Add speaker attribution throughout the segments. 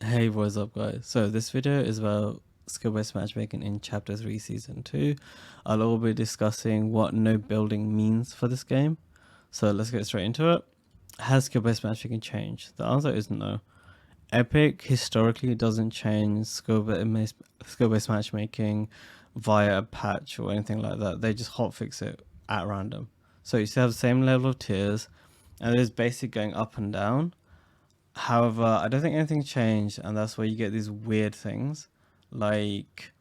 Speaker 1: Hey, what's up, guys? So this video is about skill-based matchmaking in Chapter 3, Season 2. I'll all be discussing what no building means for this game. So let's get straight into it. Has skill-based matchmaking changed? The answer is no. Epic historically doesn't change skill-based matchmaking via a patch or anything like that. They just hotfix it at random. So you still have the same level of tiers, and it is basically going up and down. However, I don't think anything changed, and that's where you get these weird things. Like,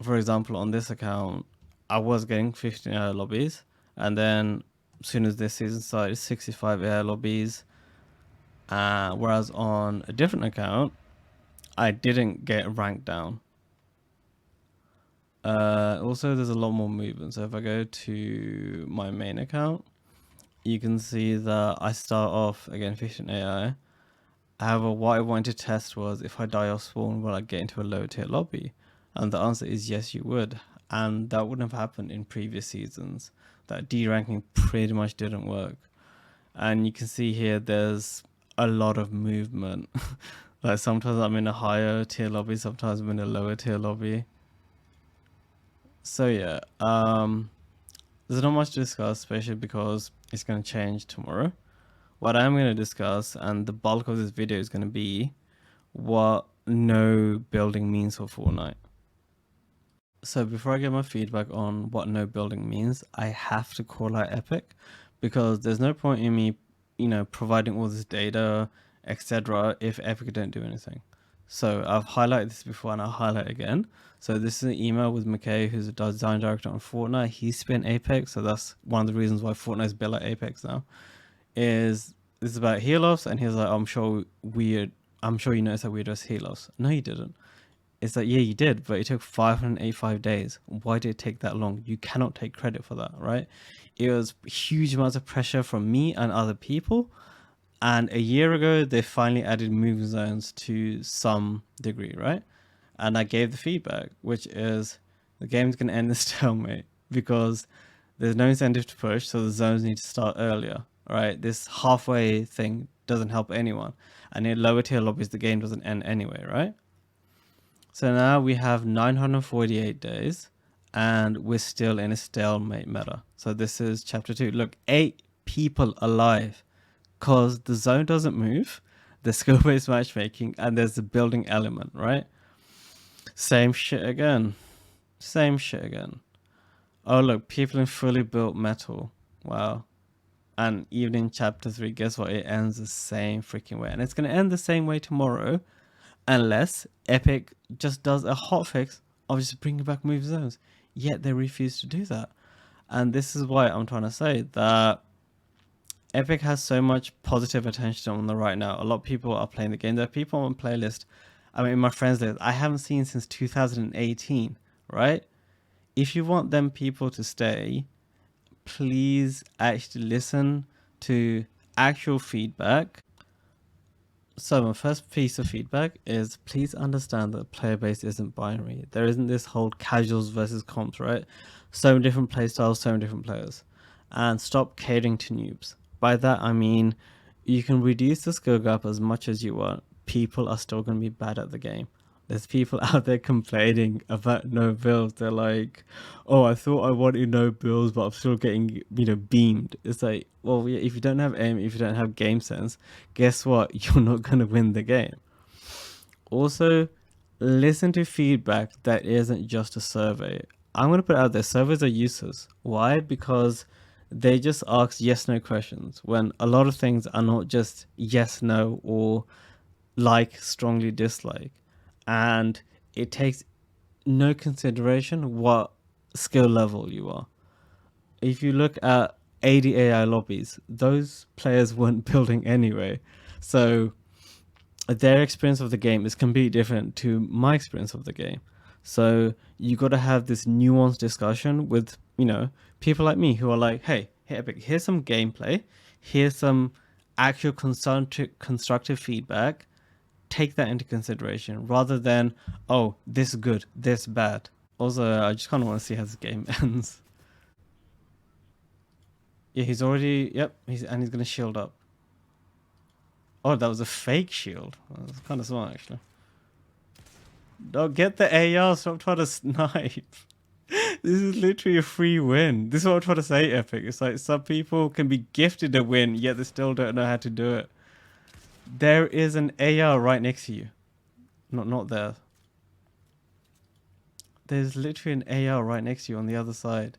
Speaker 1: for example, on this account, I was getting 15 AI lobbies, and then as soon as this season started, 65 AI lobbies. Whereas on a different account, I didn't get ranked down. Also, there's a lot more movement. So if I go to my main account, you can see that I start off again 15 AI. However, what I wanted to test was if I die off spawn, will I get into a low tier lobby? And the answer is yes, you would. And that wouldn't have happened in previous seasons. That deranking pretty much didn't work. And you can see here there's a lot of movement. Like sometimes I'm in a higher tier lobby, sometimes I'm in a lower tier lobby. So yeah, there's not much to discuss, especially because it's going to change tomorrow. What I'm going to discuss, and the bulk of this video is going to be what no building means for Fortnite. So before I get my feedback on what no building means, I have to call out Epic, because there's no point in me, providing all this data, etc. if Epic don't do anything. So I've highlighted this before and I'll highlight again. So this is an email with McKay, who's a design director on Fortnite. He's spent Apex, so that's one of the reasons why Fortnite's built like Apex now. Is this is about heal-offs, and he's like, I'm sure you noticed that we addressed heal-offs. No, you didn't. It's like, yeah, you did, but it took 585 days. Why did it take that long? You cannot take credit for that, right? It was huge amounts of pressure from me and other people. And a year ago, they finally added moving zones to some degree, right? And I gave the feedback, which is the game's going to end this stalemate because there's no incentive to push, so the zones need to start earlier, right? This halfway thing doesn't help anyone. And in lower tier lobbies, the game doesn't end anyway, right? So now we have 948 days and we're still in a stalemate meta. So this is chapter 2. Look, 8 people alive because the zone doesn't move, the skill-based matchmaking, and there's the building element, right? Same shit again. Same shit again. Oh, look, people in fully built metal. Wow. And even in chapter 3, guess what? It ends the same freaking way. And it's going to end the same way tomorrow, unless Epic just does a hotfix of just bringing back move zones. Yet they refuse to do that. And this is why I'm trying to say that Epic has so much positive attention on the right now. A lot of people are playing the game. There are people on playlist, I mean, in my friends list, I haven't seen since 2018, right? If you want them people to stay, please actually listen to actual feedback. So my first piece of feedback is please understand that player base isn't binary. There isn't this whole casuals versus comps, right? So many different play styles, so many different players. And stop catering to noobs. By that I mean you can reduce the skill gap as much as you want. People are still going to be bad at the game. There's people out there complaining about no builds. They're like, oh, I thought I wanted no builds, but I'm still getting, beamed. It's like, well, yeah, if you don't have aim, if you don't have game sense, guess what? You're not going to win the game. Also, listen to feedback that isn't just a survey. I'm going to put out there, surveys are useless. Why? Because they just ask yes no questions when a lot of things are not just yes no or like strongly dislike, and it takes no consideration what skill level you are. If you look at 80 AI lobbies, those players weren't building anyway, so their experience of the game is completely different to my experience of the game. So you got to have this nuanced discussion with, people like me who are like, hey Epic, here's some gameplay, here's some actual constructive feedback, take that into consideration rather than, oh, this good, this bad. Also, I just kind of want to see how this game ends. Yeah, he's already, yep, he's gonna shield up. Oh, that was a fake shield. That was kind of smart, actually. Don't get the AR, stop trying to snipe. This is literally a free win. This is what I'm trying to say, Epic. It's like some people can be gifted a win, yet they still don't know how to do it. There is an AR right next to you. Not there. There's literally an AR right next to you on the other side.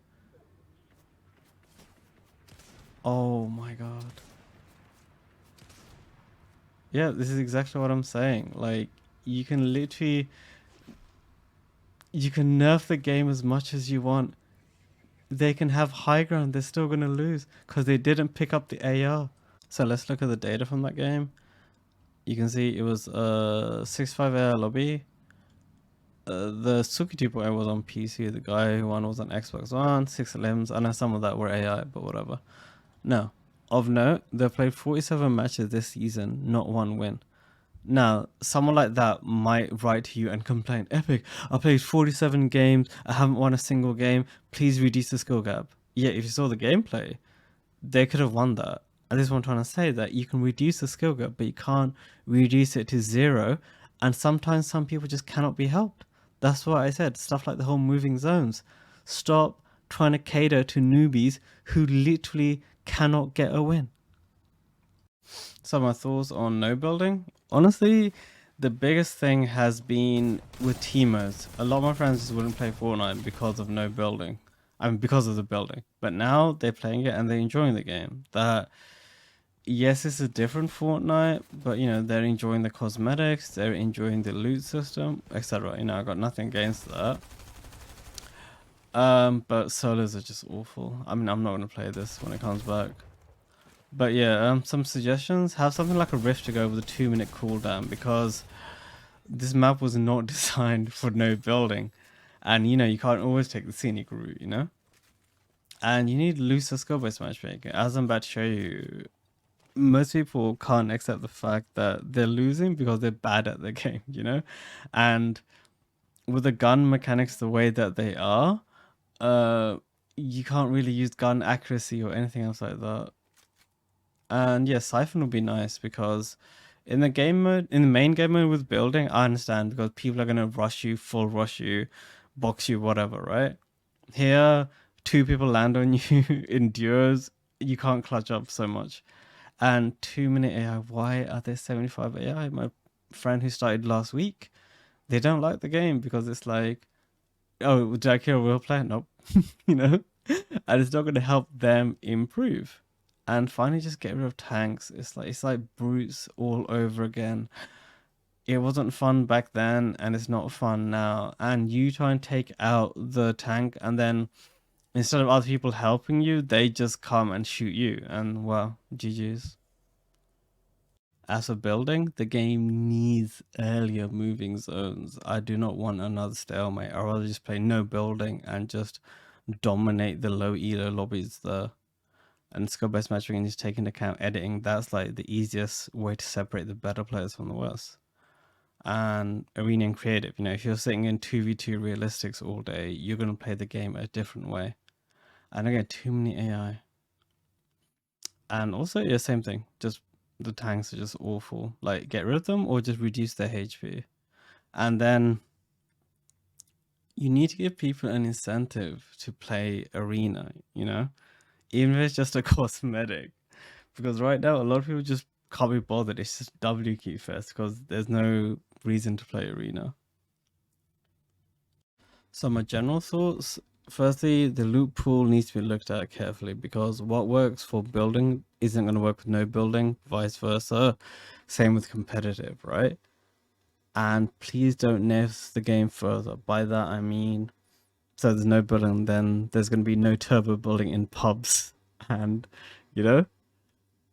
Speaker 1: Oh my god. Yeah, this is exactly what I'm saying. Like, you can literally, you can nerf the game as much as you want. They can have high ground, they're still gonna lose because they didn't pick up the AR. So let's look at the data from that game. You can see it was 6-5 AR lobby. The Suki 2.0 was on PC. The guy who won was on Xbox One. 611s. I know some of that were AI, but whatever. Now, of note, they've played 47 matches this season, not one win. Now, someone like that might write to you and complain, Epic, I played 47 games, I haven't won a single game, please reduce the skill gap. Yeah, if you saw the gameplay, they could have won that. And this is what I'm trying to say, that you can reduce the skill gap, but you can't reduce it to zero. And sometimes some people just cannot be helped. That's why I said stuff like the whole moving zones. Stop trying to cater to newbies who literally cannot get a win. So my thoughts on no building. Honestly, the biggest thing has been with teamers. A lot of my friends just wouldn't play Fortnite because of no building. I mean, because of the building. But now they're playing it and they're enjoying the game. That, yes, it's a different Fortnite, but you know, they're enjoying the cosmetics, they're enjoying the loot system, etc. You know, I got nothing against that. But solos are just awful. I mean, I'm not gonna play this when it comes back. But yeah, some suggestions. Have something like a rift to go with a 2-minute cooldown, because this map was not designed for no building. And you know, you can't always take the scenic route, you know? And you need looser skill-based matchmaking. As I'm about to show you, most people can't accept the fact that they're losing because they're bad at the game, you know? And with the gun mechanics the way that they are, you can't really use gun accuracy or anything else like that. And yeah, Siphon would be nice because in the game mode, in the main game mode with building, I understand because people are gonna rush you, full rush you, box you, whatever, right? Here, two people land on you in duos, you can't clutch up so much. And 2-minute AI, why are there 75 AI? My friend who started last week, they don't like the game because it's like, oh, did I kill a real player? Nope. You know? And it's not gonna help them improve. And finally just get rid of tanks. It's like brutes all over again. It wasn't fun back then and it's not fun now. And you try and take out the tank and then instead of other people helping you, they just come and shoot you. And well, GG's. As for building, the game needs earlier moving zones. I do not want another stalemate. I'd rather just play no building and just dominate the low elo lobbies there. And skill-based matchmaking is taking into account editing. That's like the easiest way to separate the better players from the worst. And arena and creative, you know, if you're sitting in 2v2 realistics all day, you're going to play the game a different way. And again, too many AI. And also, yeah, same thing. Just the tanks are just awful. Like, get rid of them or just reduce their HP. And then you need to give people an incentive to play arena, you know? Even if it's just a cosmetic. Because right now, a lot of people just can't be bothered. It's just W key first because there's no reason to play arena. So my general thoughts, firstly, the loot pool needs to be looked at carefully because what works for building isn't going to work with no building, vice versa. Same with competitive, right? And please don't nerf the game further. By that I mean, so there's no building, then there's going to be no turbo building in pubs. And, you know,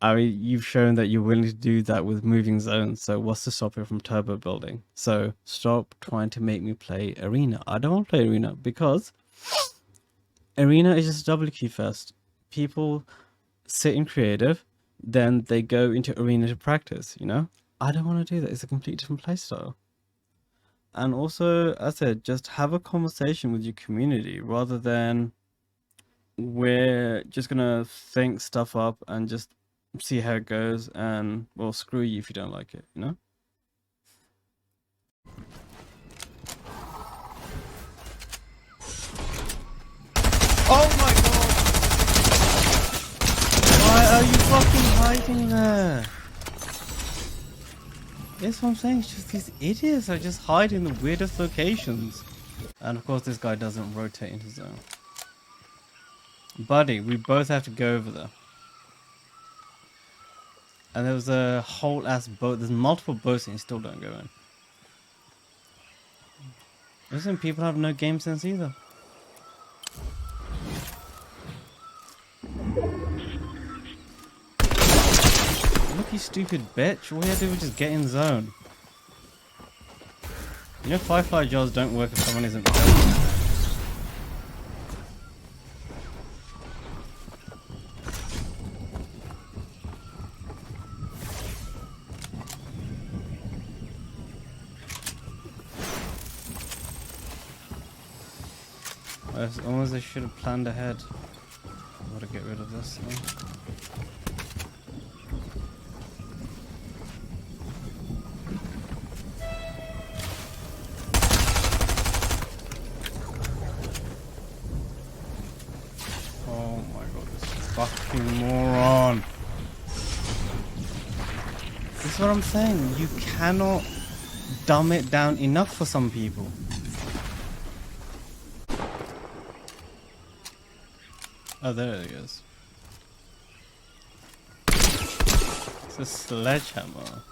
Speaker 1: I mean, you've shown that you're willing to do that with moving zones. So what's to stop you from turbo building? So stop trying to make me play arena. I don't want to play arena because arena is just W key first. People sit in creative, then they go into arena to practice, you know? I don't want to do that. It's a complete different playstyle. And also, as I said, just have a conversation with your community rather than we're just gonna think stuff up and just see how it goes and well, screw you if you don't like it, you know? Oh my god! Why are you fucking hiding there? That's what I'm saying, it's just these idiots are just hiding in the weirdest locations. And of course this guy doesn't rotate into zone. Buddy, we both have to go over there. And there was a whole ass boat. There's multiple boats and you still don't go in. Listen, people have no game sense either. Look, you stupid bitch. All you have to do is just get in zone. You know Firefly jobs don't work if someone isn't present. It's almost they should have planned ahead. I've got to get rid of this thing. Oh my god, this fucking moron. This is what I'm saying. You cannot dumb it down enough for some people. Oh, there it is. It's a sledgehammer.